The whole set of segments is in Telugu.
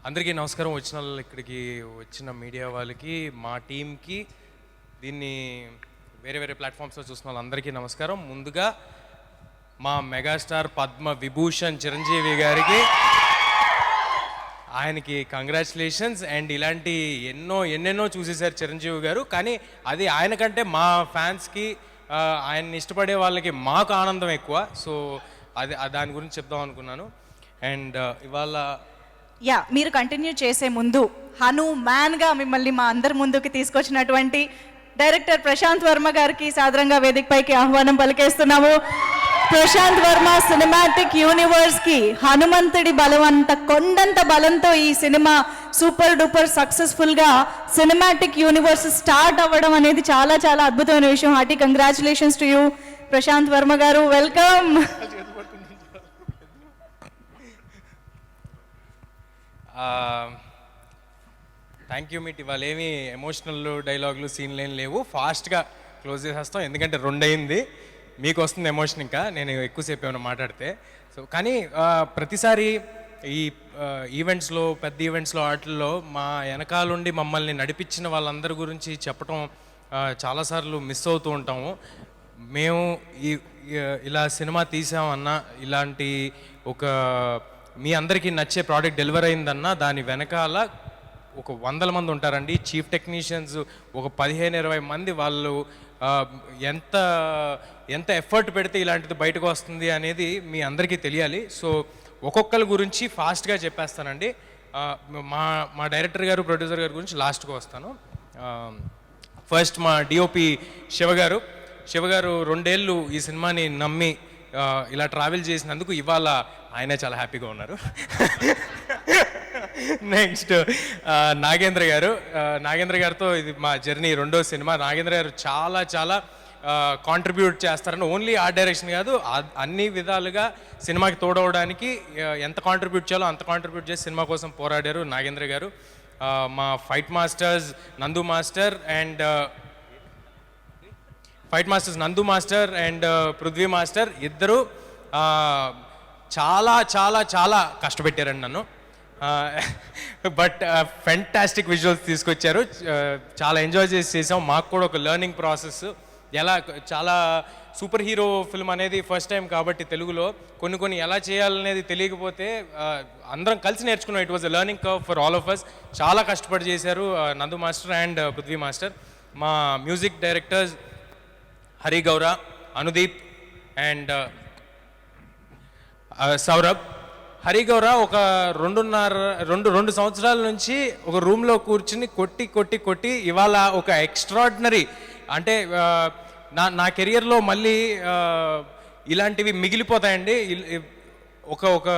అందరికీ నమస్కారం. ఇక్కడికి వచ్చిన మీడియా వాళ్ళకి, మా టీంకి, దీన్ని వేరే వేరే ప్లాట్ఫామ్స్లో చూసిన వాళ్ళందరికీ నమస్కారం. ముందుగా మా మెగాస్టార్ పద్మ విభూషణ్ చిరంజీవి గారికి ఆయనకి కంగ్రాచులేషన్స్. అండ్ ఇలాంటి ఎన్నెన్నో చూసేశారు చిరంజీవి గారు, కానీ అది ఆయన కంటే మా ఫ్యాన్స్కి, ఆయన్ని ఇష్టపడే వాళ్ళకి మాకు ఆనందం ఎక్కువ. సో దాని గురించి చెప్దాం అనుకున్నాను. అండ్ ఇవాళ మీరు కంటిన్యూ చేసే ముందు హనుమాన్గా మిమ్మల్ని మా అందరి ముందుకి తీసుకొచ్చినటువంటి డైరెక్టర్ ప్రశాంత్ వర్మ గారికి సాదరంగా వేదికపైకి ఆహ్వానం పలికేస్తున్నాము. ప్రశాంత్ వర్మ సినిమాటిక్ యూనివర్స్కి హనుమంతుడి బలం అంత కొండంత బలంతో ఈ సినిమా సూపర్ డూపర్ సక్సెస్ఫుల్గా సినిమాటిక్ యూనివర్స్ స్టార్ట్ అవ్వడం అనేది చాలా చాలా అద్భుతమైన విషయం. Hearty congratulations to you Prasanth Varma గారు, వెల్కమ్. Thank you meet. ఇవాళ ఏమి ఎమోషనల్ డైలాగులు సీన్లు ఏం లేవు, ఫాస్ట్గా క్లోజ్ చేసేస్తాం. ఎందుకంటే 2 అయింది, మీకు వస్తుంది ఎమోషన్. ఇంకా నేను ఎక్కువసేపు ఏమైనా మాట్లాడితే. సో కానీ ప్రతిసారి ఈ ఈవెంట్స్లో, పెద్ద ఈవెంట్స్లో, వాటిల్లో మా వెనకాలండి మమ్మల్ని నడిపించిన వాళ్ళందరి గురించి చెప్పటం చాలాసార్లు మిస్ అవుతూ ఉంటాము. మేము ఇలా సినిమా తీసామన్నా, ఇలాంటి ఒక మీ అందరికీ నచ్చే ప్రోడక్ట్ డెలివర్ అయిందన్నా దాని వెనకాల ఒక 100 మంది ఉంటారండి. చీఫ్ టెక్నీషియన్స్ ఒక 15-20 మంది. వాళ్ళు ఎంత ఎంత ఎఫర్ట్ పెడితే ఇలాంటిది బయటకు వస్తుంది అనేది మీ అందరికీ తెలియాలి. సో ఒక్కొక్కరి గురించి ఫాస్ట్గా చెప్పేస్తానండి. మా డైరెక్టర్ గారు, ప్రొడ్యూసర్ గారి గురించి లాస్ట్గా వస్తాను. ఫస్ట్ మా డిఓపి శివగారు 2 ఏళ్ళు ఈ సినిమాని నమ్మి ఇలా ట్రావెల్ చేసినందుకు ఇవాళ ఆయనే చాలా హ్యాపీగా ఉన్నారు. నెక్స్ట్ నాగేంద్ర గారితో ఇది మా జర్నీ 2వ సినిమా. నాగేంద్ర గారు చాలా చాలా కాంట్రిబ్యూట్ చేస్తారని, ఓన్లీ ఆర్ట్ డైరెక్షన్ కాదు, అన్ని విధాలుగా సినిమాకి తోడవడానికి ఎంత కాంట్రిబ్యూట్ చేయాలో అంత కాంట్రిబ్యూట్ చేసి సినిమా కోసం పోరాడారు నాగేంద్ర గారు. మా ఫైట్ మాస్టర్స్ నందు మాస్టర్ అండ్ పృథ్వీ మాస్టర్ ఇద్దరు చాలా చాలా చాలా కష్టపెట్టారండి నన్ను. బట్ ఫెంటాస్టిక్ విజువల్స్ తీసుకొచ్చారు. చాలా ఎంజాయ్ చేసాం. మాకు కూడా ఒక లెర్నింగ్ ప్రాసెస్. చాలా సూపర్ హీరో ఫిల్మ్ అనేది ఫస్ట్ టైం కాబట్టి తెలుగులో కొన్ని ఎలా చేయాలనేది తెలియకపోతే అందరం కలిసి నేర్చుకున్నాం. It was a learning curve for all of us. చాలా కష్టపడి చేశారు Nandu master and Prithvi master. మా music directors Hari Gowra, Anudeep and Saurabh. Hari గౌర ఒక 2 సంవత్సరాల నుంచి ఒక రూమ్లో కూర్చుని కొట్టి ఇవాళ ఒక ఎక్స్ట్రాడినరీ, అంటే నా కెరియర్లో మళ్ళీ ఇలాంటివి మిగిలిపోతాయండి. ఒక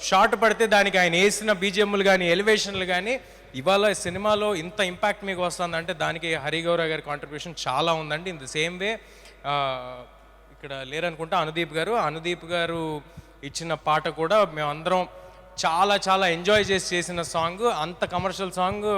షాట్ పడితే దానికి ఆయన వేసిన బీజిఎంలు కానీ, ఎలివేషన్లు కానీ, ఇవాళ సినిమాలో ఇంత ఇంపాక్ట్ మీకు వస్తుందంటే దానికి హరి గౌర గారి కాంట్రిబ్యూషన్ చాలా ఉందండి. ఇన్ ద సేమ్ వే ఇక్కడ లేరనుకుంటా అనుదీప్ గారు ఇచ్చిన పాట కూడా మేమందరం చాలా చాలా ఎంజాయ్ చేసిన సాంగ్. అంత కమర్షియల్ సాంగ్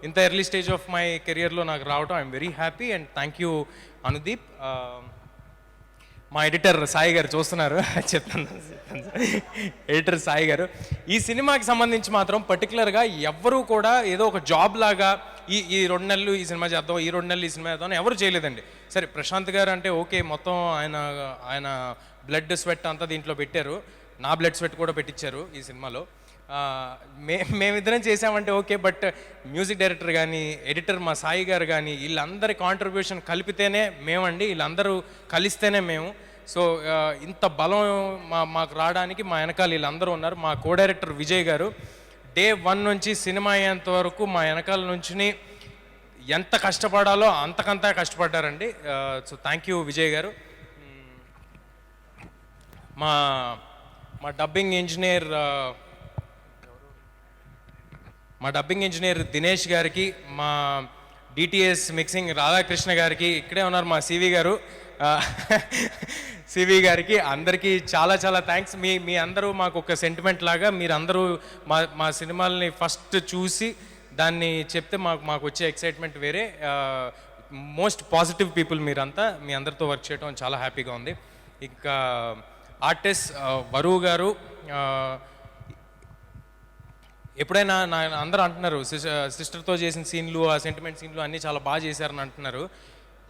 ఇంత ఎర్లీ స్టేజ్ ఆఫ్ మై కెరియర్లో నాకు రావటం I'm very happy and thank you Anudeep. మా ఎడిటర్ సాయి గారు చూస్తున్నారు, చెప్తాను. ఎడిటర్ సాయి గారు ఈ సినిమాకి సంబంధించి మాత్రం పర్టికులర్గా ఎవ్వరూ కూడా ఏదో ఒక జాబ్ లాగా ఈ 2 నెలలు ఈ సినిమా చేద్దాం, ఈ 2 నెలలు ఈ సినిమా చేద్దాం ఎవరు చేయలేదండి. సరే ప్రశాంత్ గారు అంటే ఓకే, మొత్తం ఆయన బ్లడ్ స్వెట్ అంతా దీంట్లో పెట్టారు. నా బ్లడ్ స్వెట్ కూడా పెట్టించారు ఈ సినిమాలో. మేమిద్దరం చేసామంటే ఓకే, బట్ మ్యూజిక్ డైరెక్టర్ కానీ, ఎడిటర్ మా సాయి గారు కానీ, వీళ్ళందరి కాంట్రిబ్యూషన్ కలిపితేనే మేమండి, వీళ్ళందరూ కలిస్తేనే మేము. సో ఇంత బలం మాకు రావడానికి మా వెనకాల వీళ్ళందరూ ఉన్నారు. మా కో డైరెక్టర్ విజయ్ గారు డే 1 నుంచి సినిమా అయ్యేంత వరకు మా వెనకాల నుంచి ఎంత కష్టపడాలో అంతకంతా కష్టపడ్డారండి. సో థ్యాంక్ యూ విజయ్ గారు. మా డబ్బింగ్ ఇంజనీర్ దినేష్ గారికి, మా డిటిఎస్ మిక్సింగ్ రాధాకృష్ణ గారికి, ఇక్కడే ఉన్నారు మా సివి గారికి, అందరికీ చాలా చాలా థ్యాంక్స్. మీ అందరూ మాకు ఒక సెంటిమెంట్ లాగా, మీరందరూ మా సినిమాలని ఫస్ట్ చూసి దాన్ని చెప్తే మాకు వచ్చే ఎక్సైట్మెంట్ వేరే. మోస్ట్ పాజిటివ్ పీపుల్ మీరంతా. మీ అందరితో వర్క్ చేయడం చాలా హ్యాపీగా ఉంది. ఇంకా ఆర్టిస్ట్ వరువు గారు, ఎప్పుడైనా అందరూ అంటున్నారు సిస్టర్తో చేసిన సీన్లు, ఆ సెంటిమెంట్ సీన్లు అన్నీ చాలా బాగా చేశారని అంటున్నారు.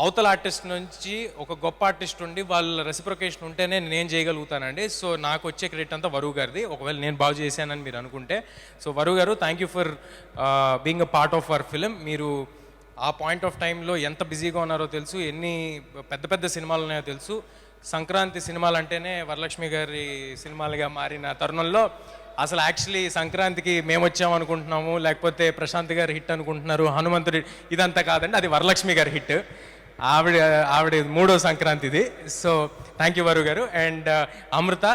అవతల ఆర్టిస్ట్ నుంచి ఒక గొప్ప ఆర్టిస్ట్ ఉండి వాళ్ళ రెసిప్రొకేషన్ ఉంటేనే నేను చేయగలుగుతానండి. సో నాకు వచ్చే క్రెడిట్ అంతా వరువు గారిది, ఒకవేళ నేను బాగా చేశానని మీరు అనుకుంటే. సో వరువు గారు, thank you for being a part of our film. మీరు ఆ పాయింట్ ఆఫ్ టైంలో ఎంత బిజీగా ఉన్నారో తెలుసు, ఎన్ని పెద్ద పెద్ద సినిమాలు ఉన్నాయో తెలుసు. సంక్రాంతి సినిమాలు అంటేనే వరలక్ష్మి గారి సినిమాలుగా మారిన తరుణంలో అసలు యాక్చువల్లీ సంక్రాంతికి మేము వచ్చామనుకుంటున్నాము, లేకపోతే ప్రశాంత్ గారి హిట్ అనుకుంటున్నారు, హనుమంతుడి, ఇదంతా కాదండి, అది వరలక్ష్మి గారి హిట్. ఆవిడ 3వ సంక్రాంతి ఇది. సో థ్యాంక్ యూ వరు గారు. అండ్ అమృత,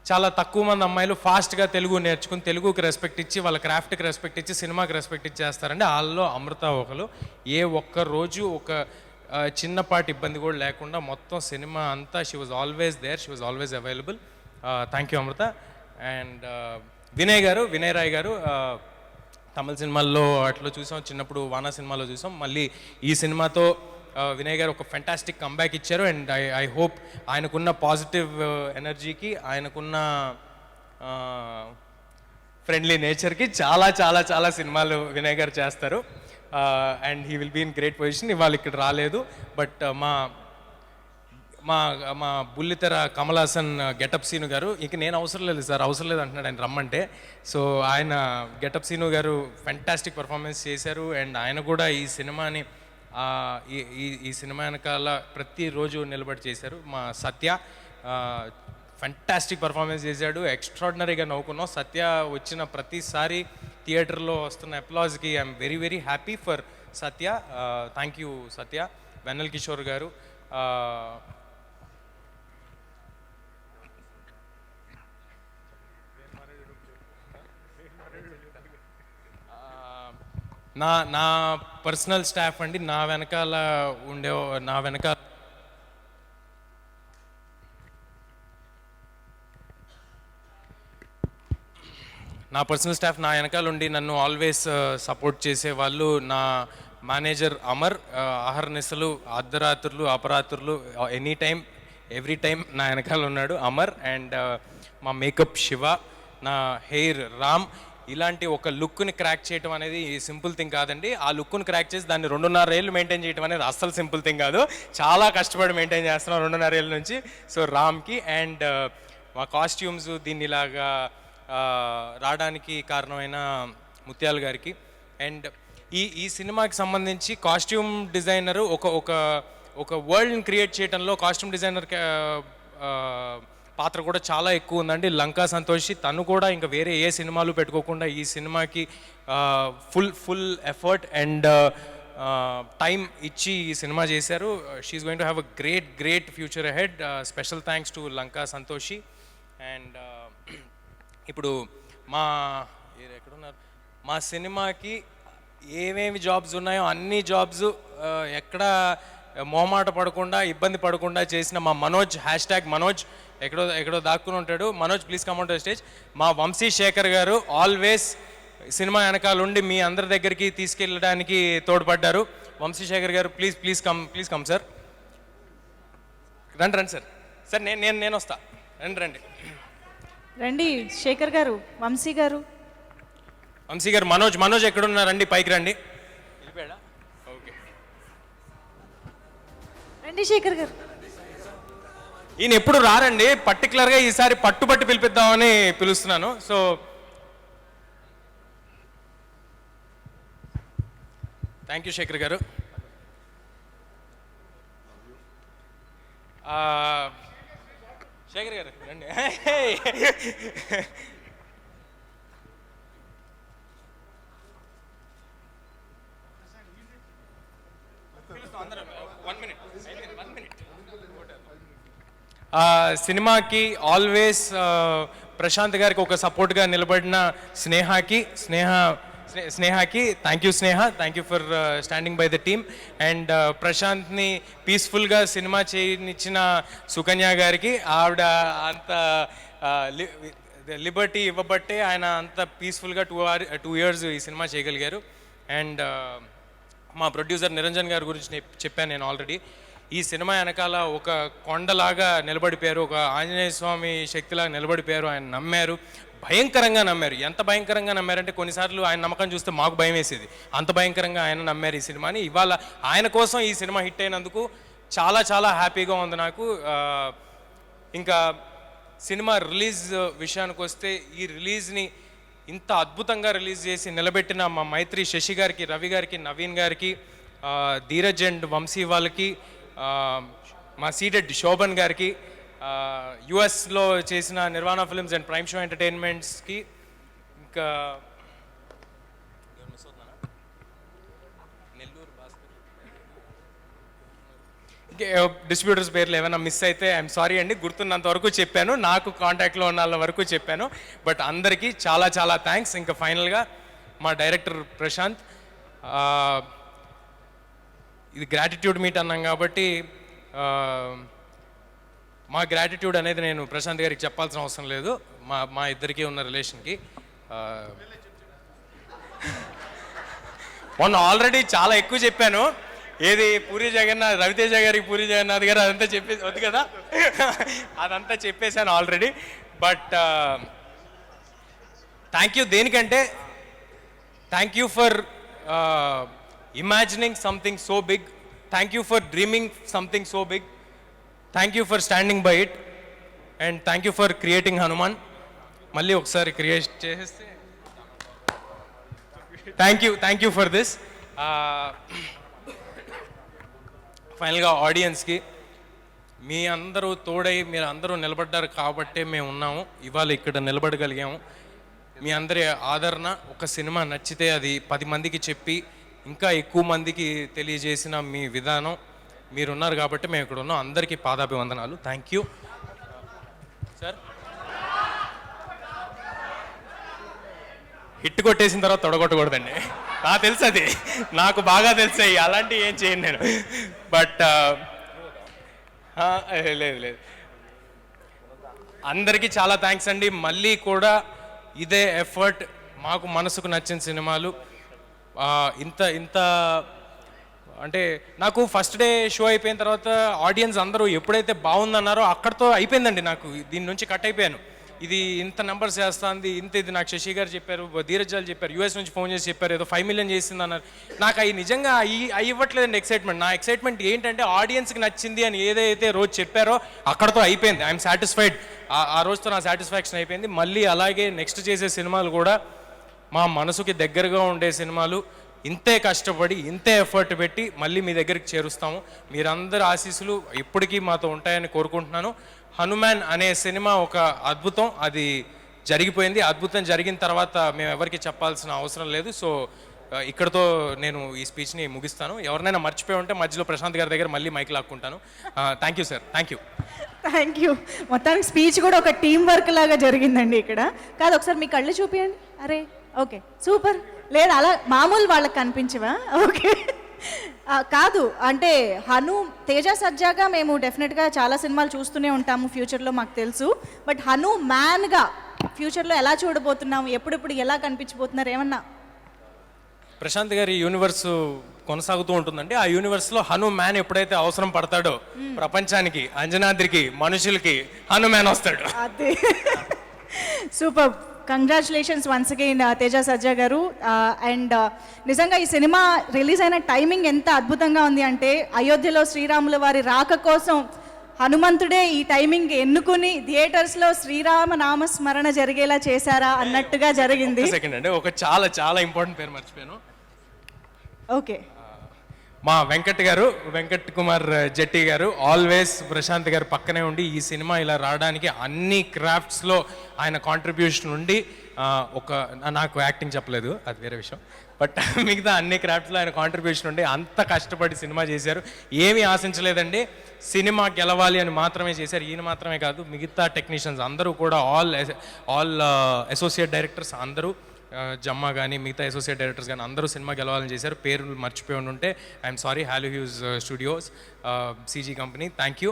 చాలా తక్కువ మంది అమ్మాయిలు ఫాస్ట్గా తెలుగు నేర్చుకుని తెలుగుకి రెస్పెక్ట్ ఇచ్చి వాళ్ళ క్రాఫ్ట్కి రెస్పెక్ట్ ఇచ్చి సినిమాకి రెస్పెక్ట్ ఇచ్చేస్తారండి. వాళ్ళలో అమృత ఒకరు. ఏ ఒక్క రోజు ఒక చిన్నపాటి ఇబ్బంది కూడా లేకుండా మొత్తం సినిమా అంతా she was always there, she was always available. Thank you Amrutha. And Vinay గారు, వినయ్ రాయ్ గారు, తమిళ సినిమాల్లో అట్లా చూసాం, చిన్నప్పుడు వానా సినిమాలో చూసాం. మళ్ళీ ఈ సినిమాతో వినయ్ గారు ఒక ఫెంటాస్టిక్ కంబ్యాక్ ఇచ్చారు. అండ్ ఐ హోప్ ఆయనకున్న పాజిటివ్ ఎనర్జీకి, ఆయనకున్న ఫ్రెండ్లీ నేచర్కి చాలా చాలా చాలా సినిమాలు వినయ్ గారు చేస్తారు. And he will be in great position. ఇవాళ ఇక్కడ రాలేదు, బట్ మా మా మా బుల్లితెర కమల్ హాసన్ గెటప్ సీను గారు, ఇంక నేను అవసరం లేదు సార్, అవసరం లేదు అంటున్నాడు ఆయన రమ్మంటే. సో ఆయన గెటప్ సీను గారు ఫెంటాస్టిక్ పర్ఫార్మెన్స్ చేశారు. అండ్ ఆయన కూడా ఈ సినిమాని ఈ సినిమా వెనకాల ప్రతిరోజు నిలబడి చేశారు. మా సత్య ఫెంటాస్టిక్ పర్ఫార్మెన్స్ చేశాడు, ఎక్స్ట్రాడినరీగా నవ్వుకున్నాం. సత్య వచ్చిన ప్రతిసారి థియేటర్లో వస్తున్న అప్లాజ్కి I'm very very happy for Satya. Thank you Satya. Vennela Kishore garu, నా పర్సనల్ స్టాఫ్ అండి, నా వెనకాల నా పర్సనల్ స్టాఫ్ నా వెనకాల ఉండి నన్ను ఆల్వేస్ సపోర్ట్ చేసేవాళ్ళు. నా మేనేజర్ అమర్, అహర్నిశలు, అర్ధరాత్రులు, అపరాత్రులు, ఎనీ టైం ఎవ్రీ టైం నా వెనకాల ఉన్నాడు అమర్. అండ్ మా మేకప్ శివ, నా హెయిర్ రామ్. ఇలాంటి ఒక లుక్ని క్రాక్ చేయడం అనేది సింపుల్ థింగ్ కాదండి. ఆ లుక్ని క్రాక్ చేసి దాన్ని 2.5 ఏళ్ళు మెయింటైన్ చేయడం అనేది అస్సలు సింపుల్ థింగ్ కాదు. చాలా కష్టపడి మెయింటైన్ చేస్తున్నాం 2.5 ఏళ్ళ నుంచి. సో రామ్కి. అండ్ మా కాస్ట్యూమ్స్ దీన్ని ఇలాగా రావడానికి కారణమైన ముత్యాల గారికి. అండ్ ఈ సినిమాకి సంబంధించి కాస్ట్యూమ్ డిజైనరు ఒక వరల్డ్ని క్రియేట్ చేయడంలో కాస్ట్యూమ్ డిజైనర్ పాత్ర కూడా చాలా ఎక్కువ ఉందండి. లంకా సంతోషి, తను కూడా ఇంకా వేరే ఏ సినిమాలు పెట్టుకోకుండా ఈ సినిమాకి ఫుల్ ఎఫర్ట్ అండ్ టైం ఇచ్చి ఈ సినిమా చేశారు. She is going to have a great future ahead. Special thanks to Lanka Santoshi. And ఇప్పుడు ఎక్కడున్నారు, మా సినిమాకి ఏమేమి జాబ్స్ ఉన్నాయో అన్ని జాబ్స్ ఎక్కడ మొహమాట పడకుండా, ఇబ్బంది పడకుండా చేసిన మా మనోజ్, #మనోజ్, ఎక్కడో దాక్కుని ఉంటాడు. Manoj, please come on to stage. మా వంశీ శేఖర్ గారు ఆల్వేస్ సినిమా వెనకాల ఉండి మీ అందరి దగ్గరికి తీసుకెళ్ళడానికి తోడ్పడ్డారు. వంశీ శేఖర్ గారు, ప్లీజ్ కమ్ సార్. రండి సార్. సార్ నేను వస్తా, రండి రండి. శేఖర్ గారు, వంశీ గారు, మనోజ్ ఎక్కడున్నారండి? పైకి రండి. ఓకే, రండి శేఖర్ గారు. ఈయన ఎప్పుడు రారండి, పర్టికులర్గా ఈసారి పట్టుబట్టి పిలిపిద్దామని పిలుస్తున్నాను. సో థ్యాంక్ యూ శేఖర్ గారు. శేఖర్ గారు రండి. సినిమాకి ఆల్వేస్ ప్రశాంత్ గారికి ఒక సపోర్ట్గా నిలబడిన స్నేహాకి thank you Sneha, thank you for standing by the team. And ప్రశాంత్ని పీస్ఫుల్గా సినిమా చేయనిచ్చిన సుకన్య గారికి, ఆవిడ అంత లిబర్టీ ఇవ్వబట్టే ఆయన అంత పీస్ఫుల్గా 2 years ఈ సినిమా చేయగలిగారు. అండ్ మా ప్రొడ్యూసర్ నిరంజన్ గారి గురించి చెప్పాను నేను ఆల్రెడీ. ఈ సినిమా వెనకాల ఒక కొండలాగా నిలబడిపోయారు, ఒక ఆంజనేయ స్వామి శక్తిలాగా నిలబడిపోయారు. ఆయన నమ్మారు, భయంకరంగా నమ్మారు. ఎంత భయంకరంగా నమ్మారంటే కొన్నిసార్లు ఆయన నమ్మకం చూస్తే మాకు భయం వేసేది. అంత భయంకరంగా ఆయన నమ్మారు ఈ సినిమాని. ఇవాళ ఆయన కోసం ఈ సినిమా హిట్ అయినందుకు చాలా చాలా హ్యాపీగా ఉంది నాకు. ఇంకా సినిమా రిలీజ్ విషయానికి వస్తే ఈ రిలీజ్ని ఇంత అద్భుతంగా రిలీజ్ చేసి నిలబెట్టిన మా మైత్రి శశి గారికి, రవి గారికి, నవీన్ గారికి, ధీరజ్ అండ్ వంశీ వాళ్ళకి, మా సీటెడ్ శోభన్ గారికి, యుఎస్లో చేసిన నిర్వాణ ఫిల్మ్స్ అండ్ ప్రైమ్ షో ఎంటర్టైన్మెంట్స్కి, ఇంకా డిస్ట్రిబ్యూటర్స్ పేర్లు ఏమైనా మిస్ అయితే ఐఎమ్ సారీ అండి. గుర్తున్నంత వరకు చెప్పాను, నాకు కాంటాక్ట్లో ఉన్న వాళ్ళ వరకు చెప్పాను. బట్ అందరికీ చాలా చాలా థ్యాంక్స్. ఇంకా ఫైనల్గా మా డైరెక్టర్ ప్రశాంత్, ఇది గ్రాటిట్యూడ్ మీట్ అన్నాం కాబట్టి మా గ్రాటిట్యూడ్ అనేది నేను ప్రశాంత్ గారికి చెప్పాల్సిన అవసరం లేదు. మా ఇద్దరికీ ఉన్న రిలేషన్కి మొన్న ఆల్రెడీ చాలా ఎక్కువ చెప్పాను. ఏది పూరి జగన్నాథ్, రవితేజ గారికి పూరి జగన్నాథ్ గారు అదంతా చెప్పేసి వద్దు కదా, అదంతా చెప్పేశాను ఆల్రెడీ. But thank you. దేనికంటే thank you for imagining something so big, thank you for dreaming something so big, thank you for standing by it, and thank you for creating Hanuman. మళ్ళీ ఒకసారి క్రియేట్ చేసేస్తే థ్యాంక్ యూ ఫర్ దిస్. ఫైనల్గా ఆడియన్స్కి మీ అందరూ తోడై మీరు అందరూ నిలబడ్డారు కాబట్టే మేము ఉన్నాము, ఇవాళ ఇక్కడ నిలబడగలిగాము. మీ అందరి ఆదరణ, ఒక సినిమా నచ్చితే అది 10 మందికి చెప్పి ఇంకా ఎక్కువ మందికి తెలియజేసిన మీ విధానం, మీరున్నారు కాబట్టి మేము ఇక్కడ ఉన్నాం. అందరికీ పాదాభివందనాలు. Thank you sir. హిట్ కొట్టేసిన తర్వాత తొడగొట్టకూడదండి, నాకు తెలుసు, అది నాకు బాగా తెలుసాయి, అలాంటివి ఏం చేయను నేను. బట్ లేదు, అందరికీ చాలా థ్యాంక్స్ అండి. మళ్ళీ కూడా ఇదే ఎఫర్ట్, మాకు మనసుకు నచ్చిన సినిమాలు ఇంత అంటే నాకు ఫస్ట్ డే షో అయిపోయిన తర్వాత ఆడియన్స్ అందరూ ఎప్పుడైతే బాగుందన్నారో అక్కడితో అయిపోయిందండి. నాకు దీని నుంచి కట్ అయిపోయాను. ఇది ఇంత నెంబర్స్ చేస్తుంది, ఇది నాకు శశి గారు చెప్పారు, ధీరజ్ గారు చెప్పారు, యూఎస్ నుంచి ఫోన్ చేసి చెప్పారు, ఏదో 5 million చేసింది అన్నారు. నాకు అవి నిజంగా అవి ఇవ్వట్లేదండి ఎక్సైట్మెంట్. నా ఎక్సైట్మెంట్ ఏంటంటే ఆడియన్స్కి నచ్చింది అని ఏదైతే రోజు చెప్పారో అక్కడతో అయిపోయింది. I'm satisfied. ఆ రోజుతో నా సాటిస్ఫాక్షన్ అయిపోయింది. మళ్ళీ అలాగే నెక్స్ట్ చేసే సినిమాలు కూడా మా మనసుకి దగ్గరగా ఉండే సినిమాలు, ఇంతే కష్టపడి ఇంతే ఎఫర్ట్ పెట్టి మళ్ళీ మీ దగ్గరికి చేరుస్తాము. మీరందరి ఆశీస్సులు ఎప్పటికీ మాతో ఉంటాయని కోరుకుంటున్నాను. హనుమాన్ అనే సినిమా ఒక అద్భుతం, అది జరిగిపోయింది. అద్భుతం జరిగిన తర్వాత మేము ఎవరికి చెప్పాల్సిన అవసరం లేదు. సో ఇక్కడతో నేను ఈ స్పీచ్ని ముగిస్తాను. ఎవరినైనా మర్చిపోయి ఉంటే మధ్యలో ప్రశాంత్ గారి దగ్గర మళ్ళీ మైక్ లాక్కుంటాను. Thank you sir. Thank you. మొత్తానికి స్పీచ్ కూడా ఒక టీం వర్క్ లాగా జరిగిందండి ఇక్కడ. కాదు, ఒకసారి మీ కళ్ళు చూపించండి. అరే ఓకే, సూపర్. లేదు, అలా మామూలు వాళ్ళకి కనిపించవా? ఓకే. కాదు, అంటే తేజ సజ్జాగా మేము డెఫినెట్గా చాలా సినిమాలు చూస్తూనే ఉంటాము ఫ్యూచర్లో, మాకు తెలుసు. బట్ మ్యాన్గా ఫ్యూచర్లో ఎలా చూడబోతున్నాము, ఎప్పుడెప్పుడు ఎలా కనిపించబోతున్నారు ఏమన్నా? ప్రశాంత్ గారి యూనివర్స్ కొనసాగుతూ ఉంటుందండి. ఆ యూనివర్స్లో మ్యాన్ ఎప్పుడైతే అవసరం పడతాడో ప్రపంచానికి, అంజనాద్రికి, మనుషులకి మ్యాన్ వస్తాడు. అదే, super. Congratulations once again Teja Sajja garu. And నిజంగా ఈ సినిమా రిలీజ్ అయిన టైమింగ్ ఎంత అద్భుతంగా ఉంది అంటే, అయోధ్యలో శ్రీరాముల వారి రాక కోసం హనుమంతుడే ఈ టైమింగ్ ఎన్నుకుని థియేటర్స్లో శ్రీరామ నామస్మరణ జరిగేలా చేశారా అన్నట్టుగా జరిగింది. సెకండ్ అండి, ఒక చాలా చాలా ఇంపార్టెంట్ పేరు మర్చిపోయాను. ఓకే, మా వెంకట్ కుమార్ జెట్టి గారు ఆల్వేస్ ప్రశాంత్ గారు పక్కనే ఉండి ఈ సినిమా ఇలా రావడానికి అన్ని క్రాఫ్ట్స్లో ఆయన కాంట్రిబ్యూషన్ ఉండి, నాకు యాక్టింగ్ చెప్పలేదు, అది వేరే విషయం. బట్ మిగతా అన్ని క్రాఫ్ట్స్లో ఆయన కాంట్రిబ్యూషన్ ఉండి అంత కష్టపడి సినిమా చేశారు. ఏమీ ఆశించలేదండి, సినిమా గెలవాలి అని మాత్రమే చేశారు. ఈయన మాత్రమే కాదు, మిగతా టెక్నీషియన్స్ అందరూ కూడా, ఆల్ అసోసియేట్ డైరెక్టర్స్ అందరూ, జమ్మా కానీ మిగతా అసోసియేట్ డైరెక్టర్స్ కానీ అందరూ సినిమా గెలవాలని చేశారు. పేరు మర్చిపోయి ఉంటే I'm sorry. Hello huge studios, CG company, thank you.